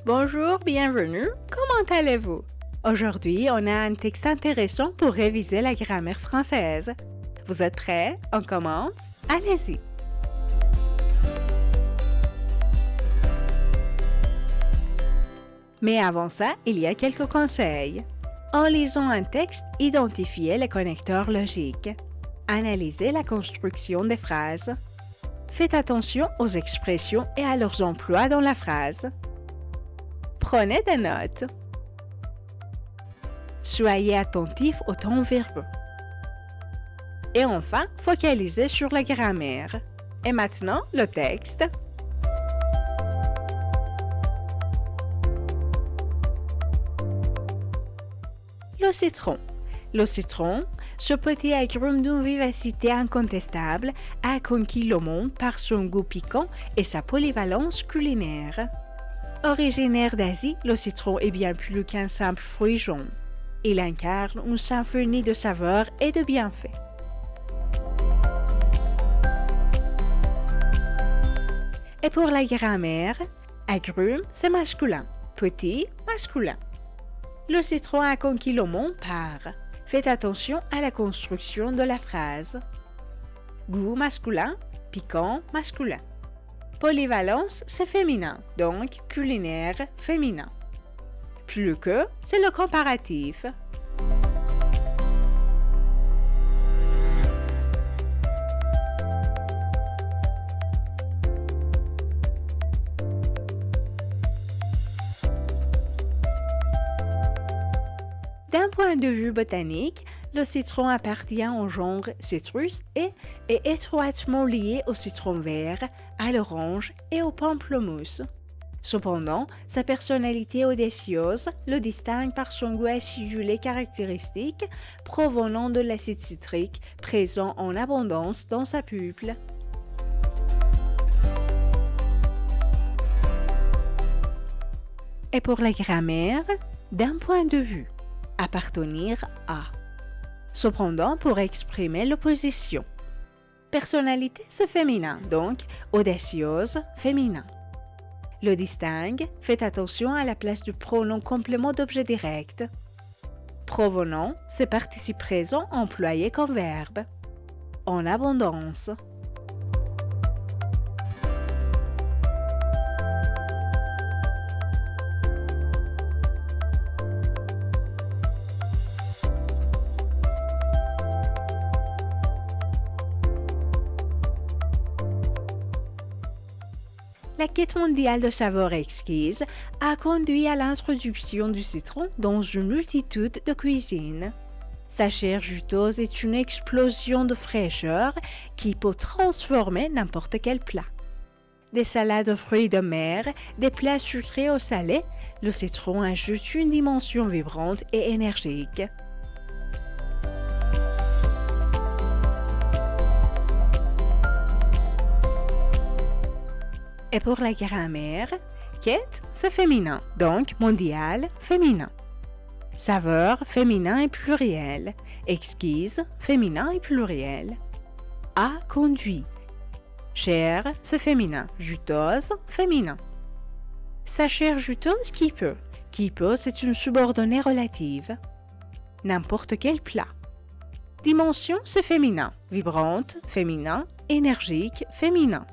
Bonjour, bienvenue. Comment allez-vous? Aujourd'hui, on a un texte intéressant pour réviser la grammaire française. Vous êtes prêts? On commence? Allez-y. Mais avant ça, il y a quelques conseils. En lisant un texte, identifiez les connecteurs logiques. Analysez la construction des phrases. Faites attention aux expressions et à leurs emplois dans la phrase. Prenez des notes. Soyez attentif aux temps verbaux. Et enfin, focalisez sur la grammaire. Et maintenant, le texte. Le citron. Le citron, ce petit agrume d'une vivacité incontestable, a conquis le monde par son goût piquant et sa polyvalence culinaire. Originaire d'Asie, le citron est bien plus qu'un simple fruit jaune. Il incarne une symphonie de saveurs et de bienfaits. Et pour la grammaire, agrume, c'est masculin, petit, masculin. Le citron a conquis le monde par. Faites attention à la construction de la phrase. Goût masculin, piquant masculin. Polyvalence, c'est féminin, donc culinaire féminin. Plus que, c'est le comparatif. D'un point de vue botanique, le citron appartient au genre Citrus et est étroitement lié au citron vert, à l'orange et au pamplemousse. Cependant, sa personnalité audacieuse le distingue par son goût acidulé caractéristique provenant de l'acide citrique présent en abondance dans sa pulpe. Et pour la grammaire, d'un point de vue, appartenir à. Cependant, pour exprimer l'opposition. Personnalité, c'est féminin, donc audacieuse, féminin. Le distingue, faites attention à la place du pronom complément d'objet direct. Provenant, c'est participe présent employé comme verbe. En abondance. La quête mondiale de saveurs exquises a conduit à l'introduction du citron dans une multitude de cuisines. Sa chair juteuse est une explosion de fraîcheur qui peut transformer n'importe quel plat. Des salades aux fruits de mer, des plats sucrés ou salés, le citron ajoute une dimension vibrante et énergique. Et pour la grammaire, quête, c'est féminin, donc mondial, féminin. Saveur, féminin et pluriel. Exquise, féminin et pluriel. A conduit. Chair, c'est féminin. Juteuse, féminin. Sa chair juteuse qui peut. Qui peut, c'est une subordonnée relative. N'importe quel plat. Dimension, c'est féminin. Vibrante, féminin. Énergique, féminin.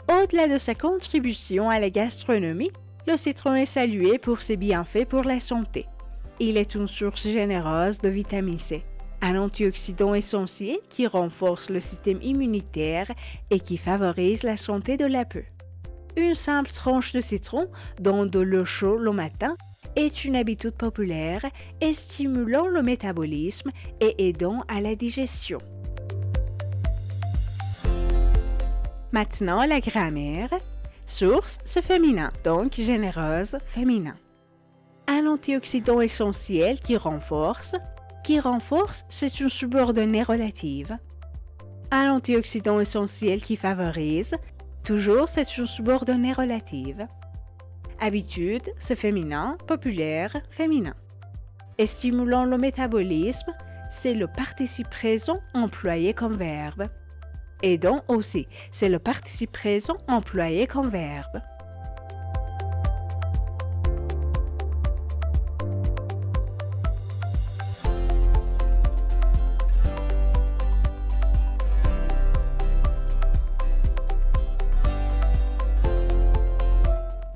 Au-delà de sa contribution à la gastronomie, le citron est salué pour ses bienfaits pour la santé. Il est une source généreuse de vitamine C, un antioxydant essentiel qui renforce le système immunitaire et qui favorise la santé de la peau. Une simple tranche de citron dans de l'eau chaude le matin est une habitude populaire et stimulant le métabolisme et aidant à la digestion. Maintenant, la grammaire. Source, c'est féminin, donc généreuse, féminin. Un antioxydant essentiel qui renforce, c'est une subordonnée relative. Un antioxydant essentiel qui favorise, Toujours, c'est une subordonnée relative. Habitude, c'est féminin, populaire, féminin. Et stimulant le métabolisme, c'est le participe présent employé comme verbe. Aidant aussi, c'est le participe présent employé comme verbe.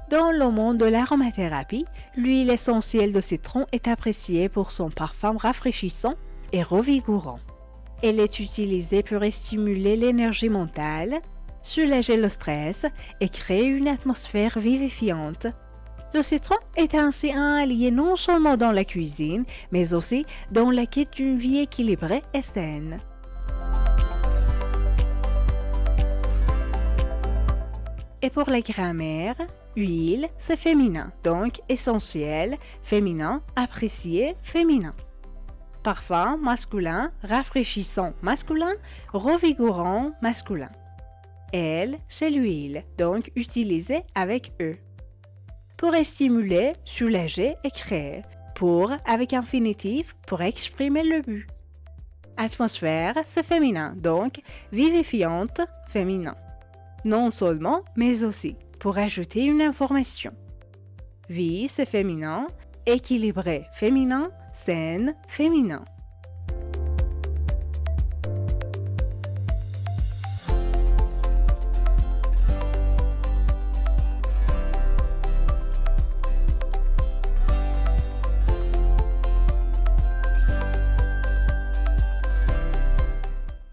Dans le monde de l'aromathérapie, l'huile essentielle de citron est appréciée pour son parfum rafraîchissant et revigorant. Elle est utilisée pour stimuler l'énergie mentale, soulager le stress et créer une atmosphère vivifiante. Le citron est ainsi un allié non seulement dans la cuisine, mais aussi dans la quête d'une vie équilibrée et saine. Et pour la grammaire, huile, c'est féminin, donc essentiel, féminin, apprécié, féminin. Parfum, masculin, rafraîchissant, masculin, revigorant, masculin. Elle, c'est l'huile, donc utilisée avec E. Pour stimuler, soulager et créer. Pour, avec infinitif, pour exprimer le but. Atmosphère, c'est féminin, donc vivifiante, féminin. Non seulement, mais aussi, pour ajouter une information. Vie, c'est féminin, équilibré, féminin, saine, féminin.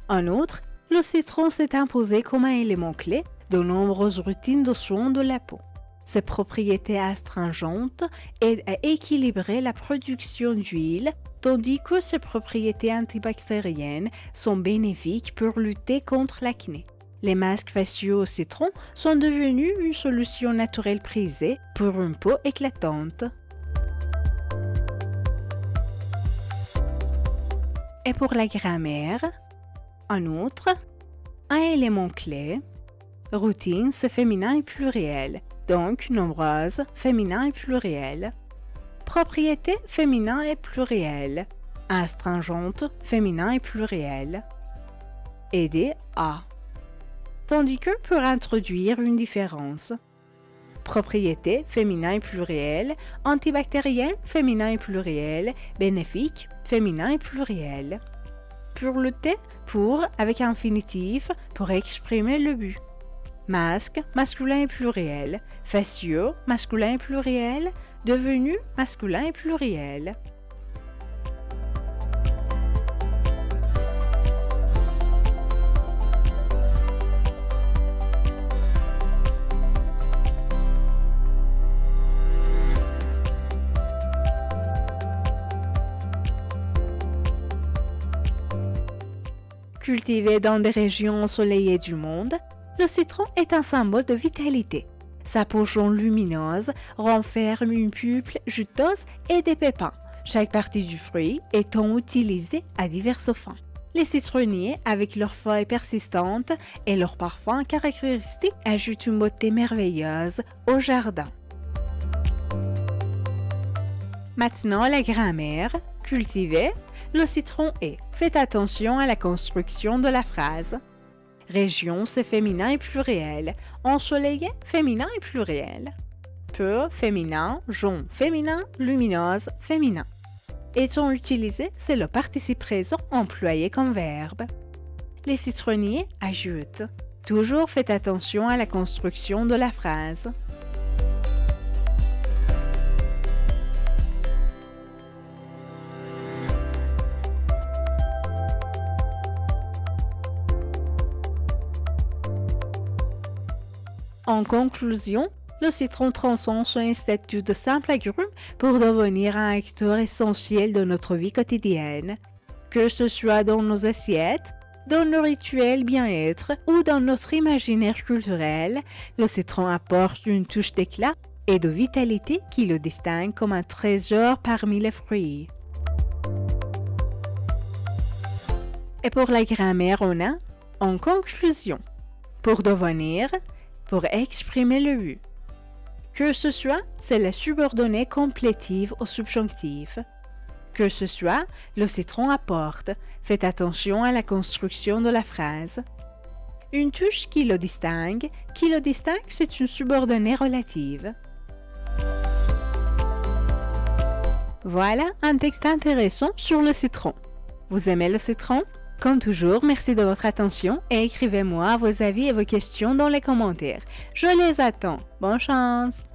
En outre, le citron s'est imposé comme un élément clé de nombreuses routines de soins de la peau. Ses propriétés astringentes aident à équilibrer la production d'huile, tandis que ses propriétés antibactériennes sont bénéfiques pour lutter contre l'acné. Les masques faciaux au citron sont devenus une solution naturelle prisée pour une peau éclatante. Et pour la grammaire, en outre, un élément clé, routine, c'est féminin et pluriel, donc nombreuse, féminin et pluriel. Propriété, féminin et pluriel. Astringente, féminin et pluriel. Aider à. Tandis que pour introduire une différence. Propriété, féminin et pluriel. Antibactérien, féminin et pluriel. Bénéfique, féminin et pluriel. Pour lutter, pour, avec infinitif, pour exprimer le but. Masque, masculin et pluriel. Faciaux, masculin et pluriel. Devenu, masculin et pluriel. Cultivé dans des régions ensoleillées du monde, le citron est un symbole de vitalité. Sa peau jaune lumineuse renferme une pulpe juteuse et des pépins, chaque partie du fruit étant utilisée à diverses fins. Les citronniers, avec leurs feuilles persistantes et leurs parfums caractéristiques, ajoutent une beauté merveilleuse au jardin. Maintenant, la grammaire. Cultiver, le citron est. Faites attention à la construction de la phrase. Région, c'est féminin et pluriel. Ensoleillé, féminin et pluriel. Peu, féminin. Jaune, féminin. Lumineuse, féminin. Étant utilisé, c'est le participe présent employé comme verbe. Les citronniers ajoutent. Toujours faites attention à la construction de la phrase. En conclusion, le citron transcende son statut de simple agrume pour devenir un acteur essentiel de notre vie quotidienne. Que ce soit dans nos assiettes, dans nos rituels bien-être ou dans notre imaginaire culturel, le citron apporte une touche d'éclat et de vitalité qui le distingue comme un trésor parmi les fruits. Et pour la grammaire, on a, en conclusion, pour devenir, pour exprimer le but. Que ce soit, c'est la subordonnée complétive au subjonctif. Que ce soit, le citron apporte. Faites attention à la construction de la phrase. Une touche qui le distingue, c'est une subordonnée relative. Voilà un texte intéressant sur le citron. Vous aimez le citron? Comme toujours, merci de votre attention et écrivez-moi vos avis et vos questions dans les commentaires. Je les attends. Bonne chance!